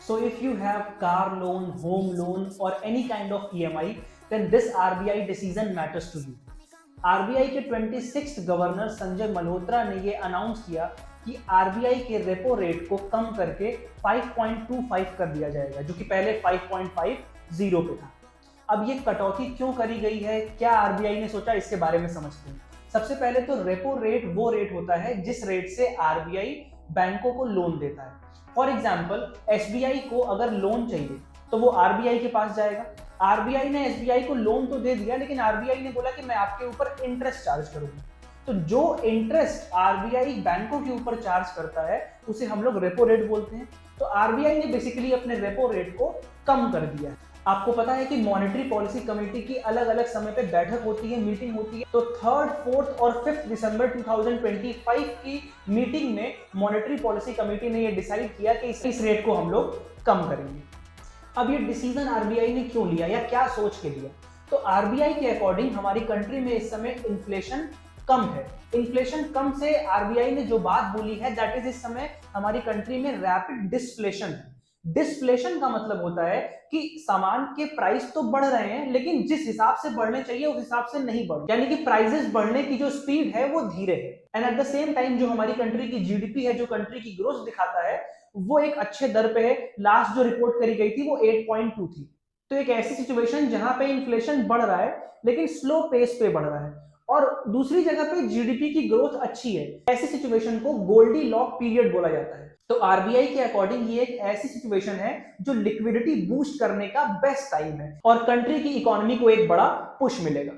So if you have car loan, home loan or any kind of EMI, then this RBI decision matters to you. RBI के 26th governor Sanjay Malhotra ने ये announce किया कि RBI के repo rate को कम करके 5.25 कर दिया जाएगा, जो कि पहले 5.50 पे था। अब ये कटौती क्यों करी गई है, क्या आरबीआई ने सोचा, इसके बारे में समझते हैं। सबसे पहले तो रेपो रेट वो रेट होता है जिस रेट से आरबीआई बैंकों को लोन देता है। फॉर एग्जाम्पल एसबीआई को अगर लोन चाहिए तो वो आरबीआई के पास जाएगा। आरबीआई ने एसबीआई को लोन तो दे दिया, लेकिन आरबीआई ने बोला कि मैं आपके ऊपर इंटरेस्ट चार्ज करूंगा। तो जो इंटरेस्ट आरबीआई बैंकों के ऊपर चार्ज करता है उसे हम लोग रेपो रेट बोलते हैं। तो आरबीआई ने बेसिकली अपने रेपो रेट को कम कर दिया है। आपको पता है कि मॉनेटरी पॉलिसी कमेटी की अलग अलग समय पे बैठक होती है, मीटिंग होती है। तो 3rd, 4th और 5th दिसंबर 2025 की मीटिंग में मॉनेटरी पॉलिसी कमेटी ने ये डिसाइड किया कि इस रेट को हम लोग कम करेंगे। अब ये डिसीजन आरबीआई ने क्यों लिया या क्या सोच के लिया? तो आरबीआई के अकॉर्डिंग हमारी कंट्री में इस समय इन्फ्लेशन कम है। इन्फ्लेशन कम से आरबीआई ने जो बात बोली है दैट इज इस समय हमारी कंट्री में रैपिड डिसफ्लेशन है। डिसफ्लेशन का मतलब होता है कि सामान के प्राइस तो बढ़ रहे हैं लेकिन जिस हिसाब से बढ़ने चाहिए उस हिसाब से नहीं बढ़, यानी कि प्राइसेस बढ़ने की जो स्पीड है वो धीरे है। And at the same time जो हमारी कंट्री की जीडीपी है, जो कंट्री की ग्रोथ दिखाता है, वो एक अच्छे दर पे है। लास्ट जो रिपोर्ट करी गई थी वो 8.2 थी। तो एक ऐसी सिचुएशन जहां पे इन्फ्लेशन बढ़ रहा है लेकिन स्लो पेस पे बढ़ रहा है और दूसरी जगह पे जीडीपी की ग्रोथ अच्छी है, ऐसी सिचुएशन को गोल्डी लॉक पीरियड बोला जाता है। तो आरबीआई के अकॉर्डिंग ये एक ऐसी सिचुएशन है जो लिक्विडिटी बूस्ट करने का बेस्ट टाइम है और कंट्री की इकोनॉमी को एक बड़ा पुश मिलेगा।